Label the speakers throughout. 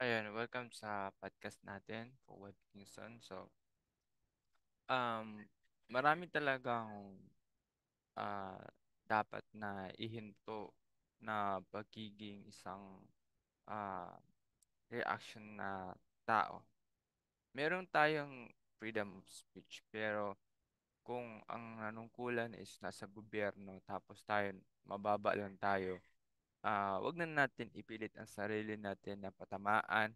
Speaker 1: Ayun, welcome sa podcast natin, Forward Kingston. Marami talagang ah, dapat na ihinto na pagiging isang ah, reaction na tao. Meron tayong freedom of speech, pero kung ang nanungkulan is nasa gobyerno tapos tayo, mababa lang tayo, wag na natin ipilit ang sarili natin na patamaan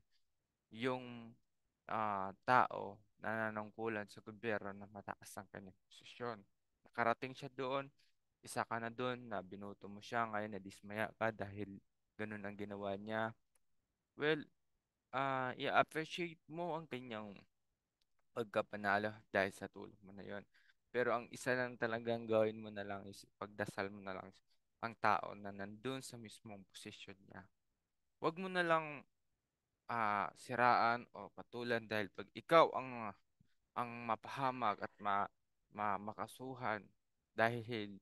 Speaker 1: yung tao na nanungkulan sa gobyerno na mataas ang kanyang posisyon. Nakarating siya doon, isa ka na doon na binuto mo siya, ngayon nadismaya ka dahil ganun ang ginawa niya. Well, i-appreciate mo ang kanyang pagkapanalo dahil sa tulong mo na yon. Pero ang isa lang talagang gawin mo na lang is pagdasal mo na lang ang tao na nandun sa mismong posisyon niya. Huwag mo na lang siraan o patulan dahil pag ikaw ang mapahamak at makasuhan dahil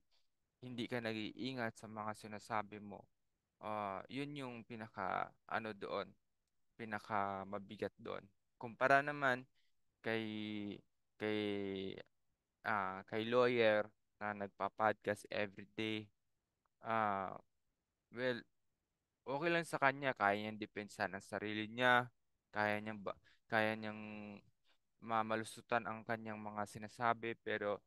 Speaker 1: hindi ka nag-iingat sa mga sinasabi mo. Yun yung pinaka ano doon, pinaka mabigat doon. Kumpara naman kay kay kay lawyer na nagpa-podcast every day. Ah, well, okay lang sa kanya, kaya niyang depensahan ang sarili niya, kaya niyang mamalusutan ang kanyang mga sinasabi, pero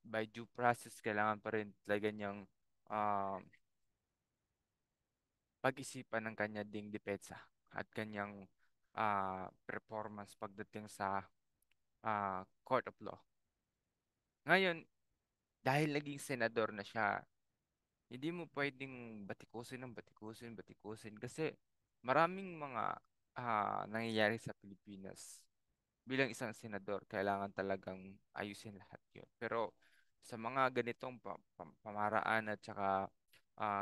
Speaker 1: by due process kailangan pa rin talaga niyang ah, pag-isipan ng kanya ding depensa at kanyang performance pagdating sa court of law. Ngayon, dahil naging senador na siya, hindi mo pwedeng batikusin ng batikusin, batikusin kasi maraming mga nangyayari sa Pilipinas. Bilang isang senador, kailangan talagang ayusin lahat yun. Pero sa mga ganitong pamaraan at saka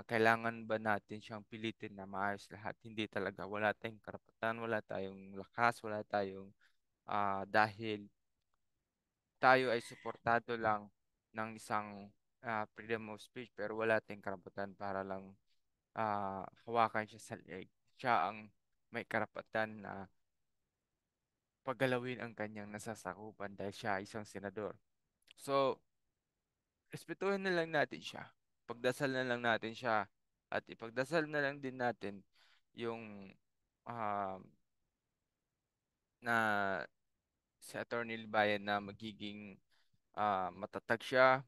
Speaker 1: kailangan ba natin siyang pilitin na maayos lahat? Hindi talaga. Wala tayong karapatan, wala tayong lakas, wala tayong dahil tayo ay suportado lang ng isang freedom of speech pero wala tayong karapatan para lang hawakan siya sa leeg. Siya ang may karapatan na paggalawin ang kanyang nasasakupan dahil siya ay isang senador. So, respetuhin na lang natin siya. Pagdasal na lang natin siya at ipagdasal na lang din natin yung um, na si Attorney Libayan na magiging matatag siya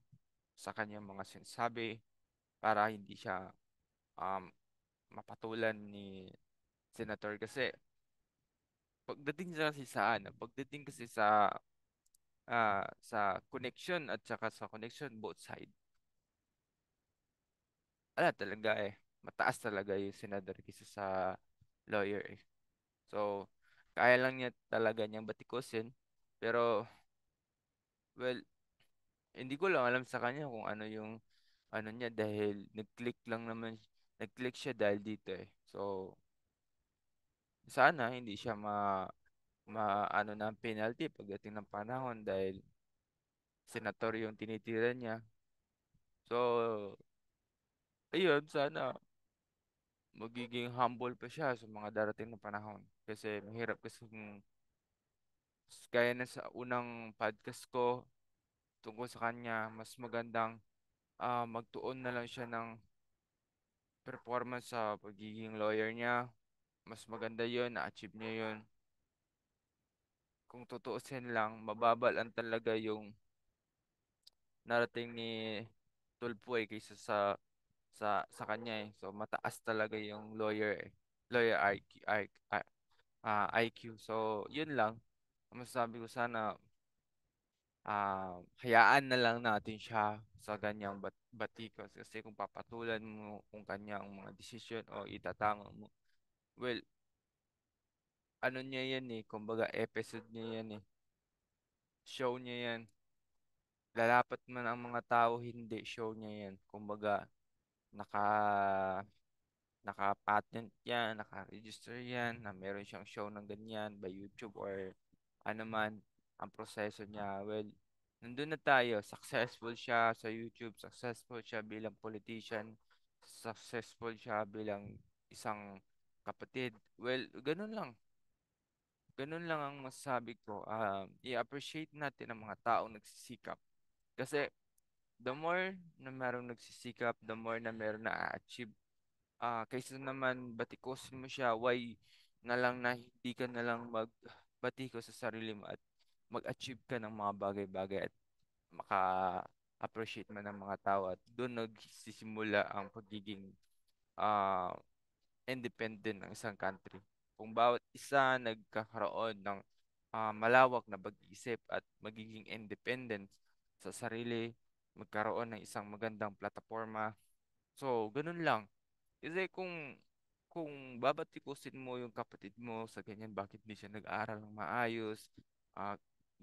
Speaker 1: sa kanyang mga sinasabi para hindi siya um, mapatulan ni Senator kasi pagdating kasi sa connection at saka sa connection both side. Ala talaga mataas talaga yung senador kaysa sa lawyer eh. So, kaya lang niya talaga niyang batikusin. Pero, well, hindi ko lang alam sa kanya kung ano yung ano niya dahil nag-click siya dahil dito eh. So, sana hindi siya ano ng penalty pagdating ng panahon dahil senator yung tinitira niya. So, ayun, sana magiging humble pa siya sa mga darating na panahon. Kasi mahirap kasi gaya na sa unang podcast ko tungkol sa kanya, mas magandang magtuon na lang siya ng performance sa pagiging lawyer niya. Mas maganda yon na-achieve niya yon. Kung tutuusin lang, mababa lang talaga yung narating ni Tulfo kaysa sa kanya eh. So mataas talaga yung lawyer IQ. So yun lang. Ang masasabi ko sana hayaan na lang natin siya sa ganyang batikos kasi kung papatulan mo kung kanyang mga desisyon o itatama mo, well, ano niya yan eh, kumbaga episode niya yan eh, show niya yan. Lalapat man ang mga tao, hindi, show niya yan. Kumbaga, naka, naka-patent yan, naka-register yan, na meron siyang show ng ganyan by YouTube or ano man ang proseso niya. Well, nandun na tayo. Successful siya sa YouTube, successful siya bilang politician, successful siya bilang isang kapatid. Well, ganun lang. Ganun lang ang masasabi ko. I-appreciate natin ang mga taong nagsisikap. Kasi the more na merong nagsisikap, the more na meron na achieve. Kaysa naman batikosin mo siya, why na lang na hindi ka na lang magbatiko sa sarili mo at mag-achieve ka ng mga bagay-bagay at maka-appreciate man ng mga tao at doon nagsisimula ang pagiging ah, independent ng isang country. Kung bawat isa nagkakaroon ng malawak na pag-iisip at magiging independent sa sarili, magkaroon ng isang magandang plataforma. So, ganun lang. Kasi kung babatikusin mo yung kapatid mo sa ganyan, bakit hindi siya nag-aaral ng maayos,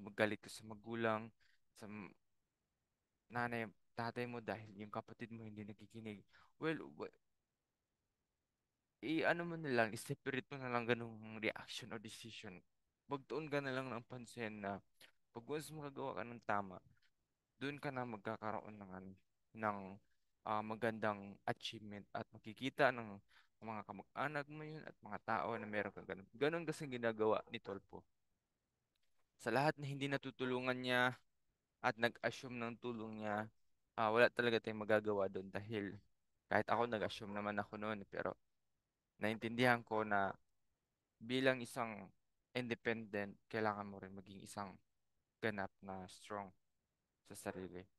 Speaker 1: magalit ka sa magulang, sa nanay, tatay mo dahil yung kapatid mo hindi nakikinig. Well, ano mo na lang, i-separate mo na lang ganung reaction or decision. Magtuon ka na lang ng pansin na pag once makagawa ka ng tama, doon ka na magkakaroon ng magandang achievement at makikita ng mga kamag-anak mo yun at mga tao na meron ka ganun. Ganun kasi ginagawa ni Tolpo. Sa lahat na hindi natutulungan niya at nag-assume ng tulong niya, wala talaga tayong magagawa doon dahil kahit ako nag-assume naman ako noon pero naintindihan ko na bilang isang independent, kailangan mo rin maging isang ganap na strong sa sarili.